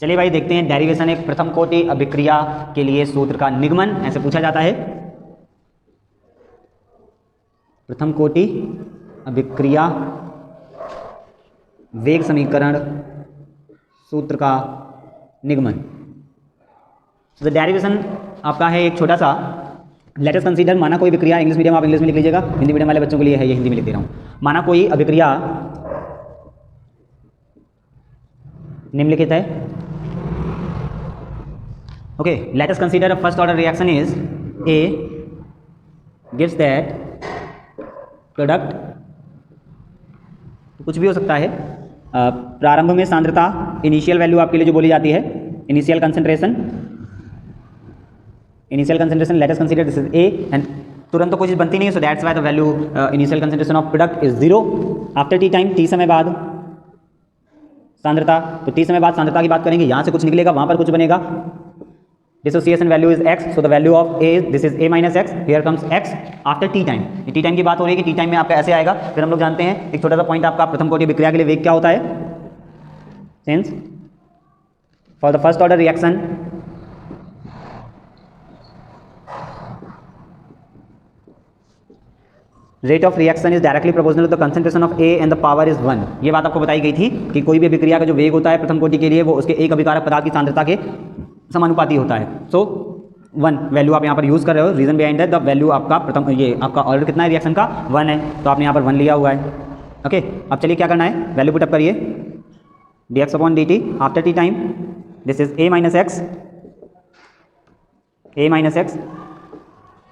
चलिए भाई देखते हैं डेरिवेशन एक प्रथम कोटि अभिक्रिया के लिए सूत्र का निगमन ऐसे पूछा जाता है। प्रथम कोटि अभिक्रिया वेग समीकरण सूत्र का निगमन। तो डेरिवेशन आपका है एक छोटा सा, लेट अस कंसीडर, माना कोई अभिक्रिया, इंग्लिश मीडियम आप इंग्लिश में लिख लीजिएगा, हिंदी मीडियम वाले बच्चों के लिए है ये हिंदी में लिख दे रहा हूँ। माना कोई अभिक्रिया निम्नलिखित है। Okay, let us consider a first order reaction is A gives that product, कुछ भी हो सकता है। प्रारंभ में सांद्रता, इनिशियल वैल्यू आपके लिए जो बोली जाती है, initial concentration let us consider this is a, and तुरंत तो कोई चीज़ बनती नहीं है, so that's why the value initial concentration of product is 0 after t time, T समय बाद सांद्रता, तो टी समय बाद सांद्रता की बात करेंगे, यहाँ से कुछ निकलेगा वहाँ पर कुछ बनेगा। Dissociation value is x, so the value of a this is a minus x, here comes x after t time. T time की बात हो रही है कि टी टाइम में आपका ऐसे आएगा। फिर हम लोग जानते हैं एक छोटा सा पॉइंट आपका, प्रथम कोटि अभिक्रिया के लिए वेग क्या होता है, since for the first order reaction rate of reaction is directly proportional to the concentration of A and the power is 1। ये बात आपको बताई गई थी कि कोई भी अभिक्रिया का जो वेग होता है प्रथम कोटि के लिए वो उसके एक अभिकारक पदार्थ की सांद्रता के समानुपाती होता है। सो 1 वैल्यू आप यहाँ पर यूज कर रहे हो, reason behind that the value आपका प्रथम, ये आपका ऑर्डर कितना है रिएक्शन का, 1 है, तो आपने यहाँ पर 1 लिया हुआ है। ओके, अब चलिए क्या करना है, वैल्यू पुटअप करिए, dx upon dt after t time, this is a minus x,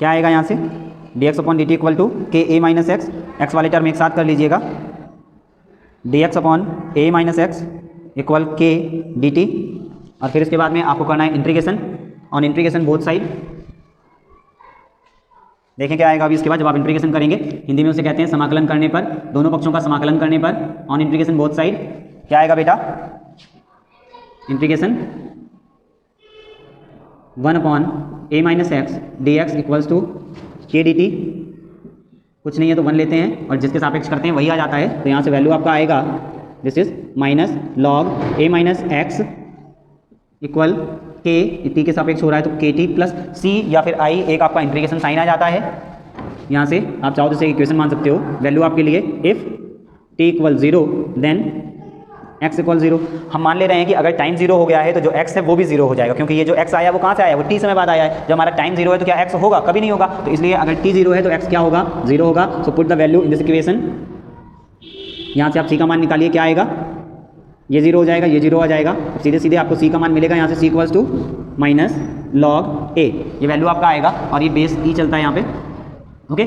क्या आएगा यहाँ से, dx upon dt equal to k a minus x, x वाले टर्म एक साथ कर लीजिएगा, dx upon a minus x equal k dt, और फिर इसके बाद में आपको करना है integration, on integration both side. देखें क्या आएगा अभी इसके बाद जब आप इंटीग्रेशन करेंगे, हिंदी में उसे कहते हैं समाकलन करने पर, दोनों पक्षों का समाकलन करने पर, ऑन इंटीग्रेशन बोथ साइड क्या आएगा बेटा, integration 1 upon a minus x d x equals to k d t, कुछ नहीं है तो 1 लेते हैं और जिसके सापेक्ष करते हैं वही आ जाता है, तो यहाँ से वैल्यू आपका आएगा this is minus log a minus x equal के, टी के सापेक्ष हो रहा है तो के टी प्लस सी या फिर आई, एक आपका इंटीग्रेशन साइन आ जाता है। यहाँ से आप चाहो तो इसे इक्वेशन मान सकते हो, वैल्यू आपके लिए if t equal 0 then x equal 0। हम मान ले रहे हैं कि अगर टाइम 0 हो गया है तो जो x है वो भी 0 हो जाएगा, क्योंकि ये जो x आया वो कहाँ से आया, वो t समय बाद आया है। जब हमारा टाइम 0 है तो क्या x होगा, कभी नहीं होगा, तो इसलिए अगर t 0 है तो x क्या होगा, 0 होगा। So put the value in this equation, यहाँ से आप c का मान निकालिए, क्या आएगा, ये 0 हो जाएगा, ये 0 आ जाएगा, सीधे सीधे आपको c का मान मिलेगा यहाँ से, c equals to minus log a, ये वैल्यू आपका आएगा और ये बेस e चलता है यहाँ पे। ओके,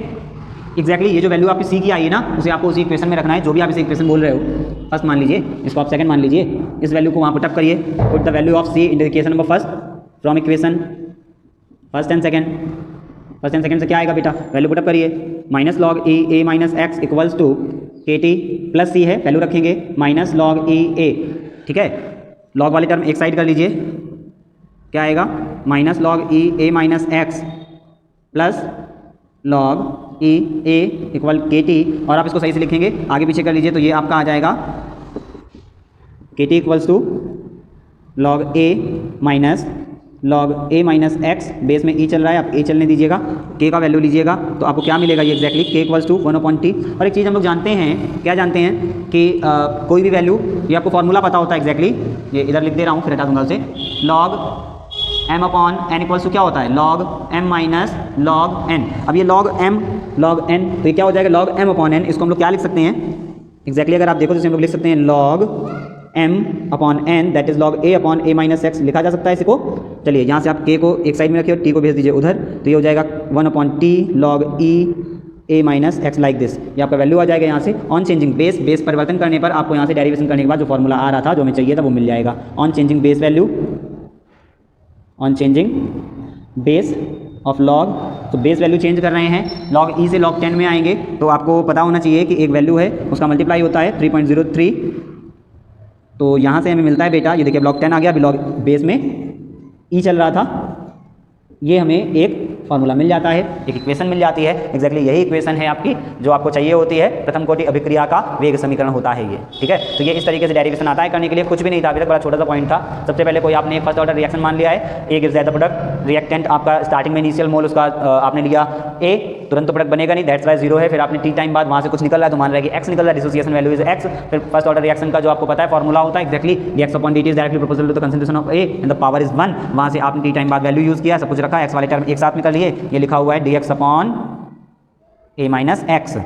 एग्जैक्टली ये जो वैल्यू आपकी c की आई है ना, उसे आपको उसी इक्वेशन में रखना है, जो भी आप इसे इक्वेशन बोल रहे हो, फर्स्ट मान लीजिए, इसको आप सेकंड मान लीजिए, इस वैल्यू को वहाँ पुटअप करिए, put the value of c in the equation number first from equation first and second से क्या आएगा बेटा, वैल्यू पुटअप करिए, minus log e a minus x equals to k t plus c है, value रखेंगे minus log e a, ठीक है, log वाले टर्म एक साइड कर लीजिए, क्या आएगा, minus log e a minus x plus log e a equal के टी, और आप इसको सही से लिखेंगे, आगे पीछे कर लीजिए तो ये आपका आ जाएगा k t equals to log a minus log a minus x, base में e चल रहा है, आप a चलने दीजिएगा, k का वैल्यू लीजिएगा तो आपको क्या मिलेगा, ये exactly k equals to 1 upon t. और एक चीज़ हम लोग जानते हैं, क्या जानते हैं कि कोई भी वैल्यू, ये आपको फॉर्मूला पता होता है एक्जैक्टली, ये इधर लिख दे रहा हूँ फिर हटा दूंगा उसे, log m upon n equals to क्या होता है, log m minus log n। अब ये लॉग m लॉग n, तो ये क्या हो जाएगा, लॉग m अपॉन n, इसको हम लोग क्या लिख सकते हैं एक्जैक्टली, अगर आप देखो तो हम लोग लिख सकते हैं log m upon n that is log a upon a minus x, लिखा जा सकता है इसको। चलिए यहाँ से आप k को एक साइड में रखिए और t को भेज दीजिए उधर, तो ये हो जाएगा 1 upon T log e a minus x like this, ये आपका वैल्यू आ जाएगा यहाँ से। ऑन चेंजिंग बेस परिवर्तन करने पर आपको यहाँ से डेरिवेशन करने के बाद जो फॉर्मूला आ रहा था, जो हमें चाहिए था, वो मिल जाएगा। On changing base value, on changing base of log, तो बेस वैल्यू चेंज कर रहे हैं, लॉग e से लॉग 10 में आएंगे, तो आपको पता होना चाहिए कि एक वैल्यू है उसका मल्टीप्लाई होता है 3.03, तो यहाँ से हमें मिलता है बेटा, ये देखिए लॉग 10 आ गया, अभी लॉग बेस में e चल रहा था, ये हमें एक फॉर्मूला मिल जाता है, एक इक्वेशन मिल जाती है। एग्जैक्टली यही इक्वेशन है आपकी जो आपको चाहिए होती है, प्रथम कोटि अभिक्रिया का वेग समीकरण होता है ये, ठीक है। तो ये इस तरीके से डेरिवेशन आता है, करने के लिए कुछ भी नहीं था अभी तक, बड़ा छोटा सा पॉइंट था। सबसे पहले कोई आपने एक फर्स्ट ऑर्डर रिएक्शन मान लिया है, A gives the product, reactant आपका स्टार्टिंग में इनिशियल मोल उसका आपने लिया ए, तुरंत तो प्रोडक्ट बनेगा नहीं, दैट्स वाई 0 है। फिर आपने टी टाइम बाद वहाँ से कुछ निकल रहा है तो मान रहा है कि एक्स निकल रहा है, डिसोसिएशन वैल्यू इज एक्स। फिर फर्स्ट ऑर्डर रिएक्शन का जो आपको पता है फॉर्मूला होता है exactly dx upon dt is directly proportional to the concentration of A and the power is 1। वहाँ से आपने टी टाइम बाद वैल्यू यूज किया, सब कुछ रखा, एक्स वाले टर्म एक साथ में कर लिए, ये लिखा हुआ है dx अपॉन ए माइनस एक्स,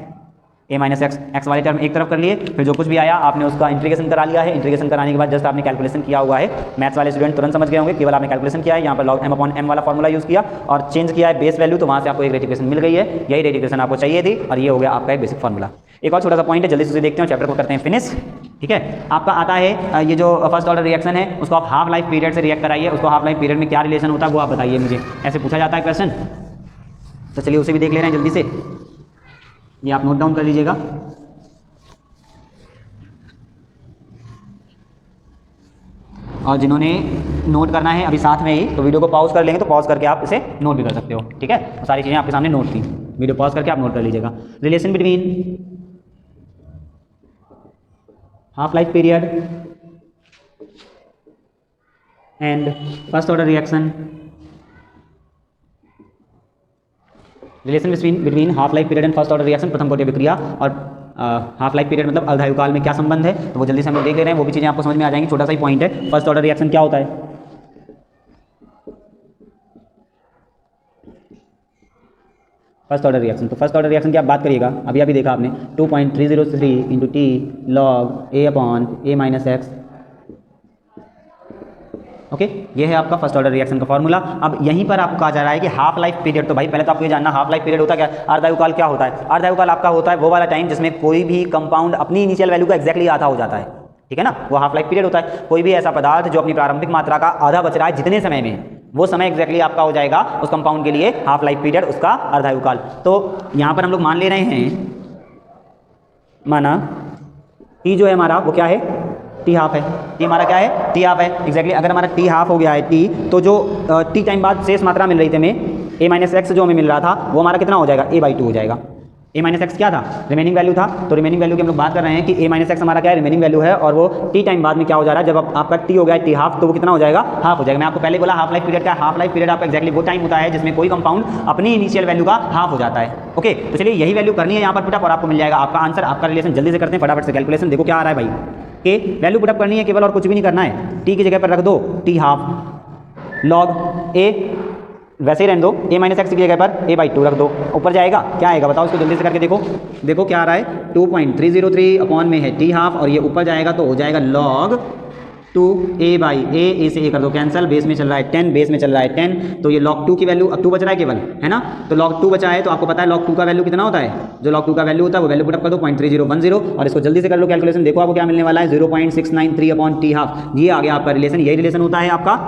ए माइनस एक्स, एक्स वाले टर्म एक तरफ कर लिए। फिर जो कुछ भी आया आपने उसका इंटीग्रेशन करा लिया है, इंटीग्रेशन कराने के बाद जस्ट आपने कैलकुलेशन किया हुआ है। मैथ्स वाले स्टूडेंट तुरंत समझ गए होंगे, केवल आपने कैलकुलेशन किया है, यहाँ पर log m अपॉन m वाला फॉर्मूला यूज़ किया और चेंज किया है बेस वैल्यू, तो वहाँ से आपको एक रेटिफिकेशन मिल गई है। यही रेटिफिकेशन आपको चाहिए थी और ये हो गया आपका एक बेसिक फॉर्मूला। एक और छोटा सा पॉइंट है, जल्दी से उसे देखते हैं, चैप्टर को करते हैं फिनिश, ठीक है। आपका आता है ये जो फर्स्ट ऑर्डर रिएक्शन है उसको आप हाफ लाइफ पीरियड से रिएक्ट कराइए, उसको हाफ लाइफ पीरियड में क्या रिलेशन होता है वो आप बताइए मुझे, ऐसे पूछा जाता है क्वेश्चन। तो चलिए उसे भी देख ले रहे हैं जल्दी से, ये आप नोट डाउन कर लीजिएगा। और जिन्होंने नोट करना है अभी साथ में ही तो वीडियो को पॉज कर लेंगे, तो पॉज करके आप इसे नोट भी कर सकते हो, ठीक है। तो सारी चीज़ें आपके सामने नोट थी, वीडियो पॉज करके आप नोट कर लीजिएगा। Relation between half life period and first order reaction, relation between half life period and first order reaction, प्रथम कोटि अभिक्रिया और हाफ लाइफ पीरियड मतलब अर्धायुकाल में क्या संबंध है, तो वो जल्दी से हम लोग देख ले रहे हैं, वो भी चीज़ें आपको समझ में आ जाएंगी। छोटा सा ही पॉइंट है, फर्स्ट ऑर्डर रिएक्शन क्या होता है। फर्स्ट ऑर्डर रिएक्शन, तो फर्स्ट ऑर्डर रिएक्शन की आप बात करिएगा, अभी देखा आपने 2.303 इंटू टी लॉग ए अपॉन ए माइनस एक्स, ओके। ये है आपका फर्स्ट ऑर्डर रिएक्शन का फॉर्मूला। अब यहीं पर आपको कहा जा रहा है कि हाफ लाइफ पीरियड, तो भाई पहले तो आपको ये जानना हाफ लाइफ पीरियड होता क्या है, अर्धायुकाल क्या होता है। अर्धायुकाल आपका होता है वो वाला टाइम जिसमें कोई भी कंपाउंड अपनी इनिशियल वैल्यू का एक्जैक्टली आधा हो जाता है, ठीक है ना, वो हाफ लाइफ पीरियड होता है। कोई भी ऐसा पदार्थ जो अपनी प्रारंभिक मात्रा का आधा बच रहा है जितने समय में, वो समय एक्जैक्टली आपका हो जाएगा उस कंपाउंड के लिए हाफ लाइफ पीरियड, उसका अर्धायुकाल। तो यहाँ पर हम लोग मान ले रहे हैं, माना टी जो है हमारा वो क्या है, टी हाफ है, टी हमारा क्या है, टी हाफ है एग्जैक्टली। अगर हमारा टी हाफ हो गया है टी, तो जो टी टाइम बाद शेष मात्रा मिल रही थी हमें, ए माइनस एक्स जो हमें मिल रहा था वो हमारा कितना हो जाएगा, a/2 हो जाएगा। ए माइनस एक्स क्या था, रिमेनिंग वैल्यू था, तो रिमेनिंग वैल्यू की हम लोग बात कर रहे हैं कि ए माइनस एक्स हमारा क्या है, रिमेनिंग वैल्यू है, और वो टी टाइम बाद में क्या हो जा रहा है, जब आपका टी हो गया है टी हाफ, तो वो कितना हो जाएगा, हाफ हो जाएगा। मैं आपको पहले बोला हाफ लाइफ पीरियड का, हाफ लाइफ पीरियड आपका एक्जैक्टली वो टाइम होता है जिसमें कोई कंपाउंड अपनी इनिशियल वैल्यू का हाफ हो जाता है, ओके। तो चलिए यही वैल्यू करनी है यहाँ पर पुटअप और आपको मिल जाएगा आपका आंसर, आपका रिलेशन। जल्दी से करते हैं फटाफट से कैलकुलेशन, देखो क्या आ रहा है भाई, के वैल्यू पुटअप करनी है केवल और कुछ भी नहीं करना है। टी की जगह पर रख दो टी हाफ, लॉग ए वैसे ही रहने दो, ए माइनस एक्स की जगह पर a/2 रख दो, ऊपर जाएगा क्या आएगा बताओ, इसको जल्दी से करके देखो, देखो क्या आ रहा है, 2.303 अपॉन में है टी हाफ और ये ऊपर जाएगा तो हो जाएगा log 2a/a, से a कर दो कैंसिल, बेस में चल रहा है 10, बेस में चल रहा है 10, तो ये log 2 की वैल्यू, अब 2 बच रहा है केवल, है ना, तो log 2 बचा है, तो आपको पता है log 2 का वैल्यू कितना होता है, जो log 2 का वैल्यू होता है वो वैल्यू पुटअप कर दो 0.3010 और इसको जल्दी से कर लो कैलकुलेशन, देखो आपको क्या मिलने वाला है 0.693 अपॉन टी हाफ। ये आ गया आपका रिलेशन, यही रिलेशन होता है आपका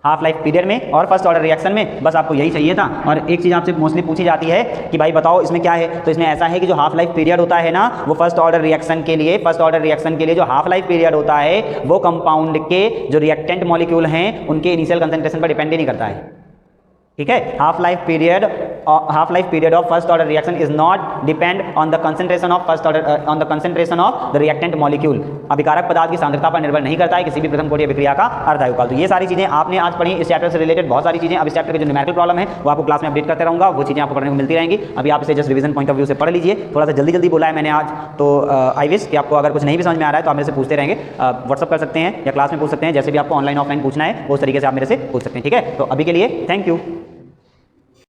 हाफ लाइफ पीरियड में और फर्स्ट ऑर्डर रिएक्शन में, बस आपको यही चाहिए था। और एक चीज़ आपसे मोस्टली पूछी जाती है कि भाई बताओ इसमें क्या है, तो इसमें ऐसा है कि जो हाफ लाइफ पीरियड होता है ना, वो फर्स्ट ऑर्डर रिएक्शन के लिए, फर्स्ट ऑर्डर रिएक्शन के लिए जो हाफ लाइफ पीरियड होता है वो कंपाउंड के जो रिएक्टेंट मॉलिक्यूल हैं उनके इनिशियल कंसंट्रेशन पर डिपेंड ही नहीं करता है, ठीक है। Half life period of first order reaction is not depend on the concentration of first order, on the concentration of the reactant molecule, अभिकारक पदार्थ की सांद्रता पर निर्भर नहीं करता है किसी भी प्रथम कोटि अभिक्रिया का अर्धायुकाल। तो ये सारी चीजें आपने आज पढ़ी, इस चैप्टर से रिलेटेड बहुत सारी चीजें। अब इस चैप्टर के जो न्यूमेरिकल प्रॉब्लम है वो आपको क्लास में अपडेट करते रहूंगा, वो चीजें आपको पढ़ने को मिलती रहेंगी। अभी आप इसे just revision point of view से पढ़ लीजिए, थोड़ा सा जल्दी बोला है मैंने आज, तो आई विश कि आपको अगर कुछ नहीं भी समझ में आ रहा है तो आप मेरे से पूछते रहेंगे, व्हाट्सअप कर सकते हैं या क्लास में पूछ सकते हैं, जैसे भी आपको ऑनलाइन ऑफलाइन पूछना है उस तरीके से आप मेरे से पूछ सकते हैं, ठीक है। तो अभी के लिए थैंक यू।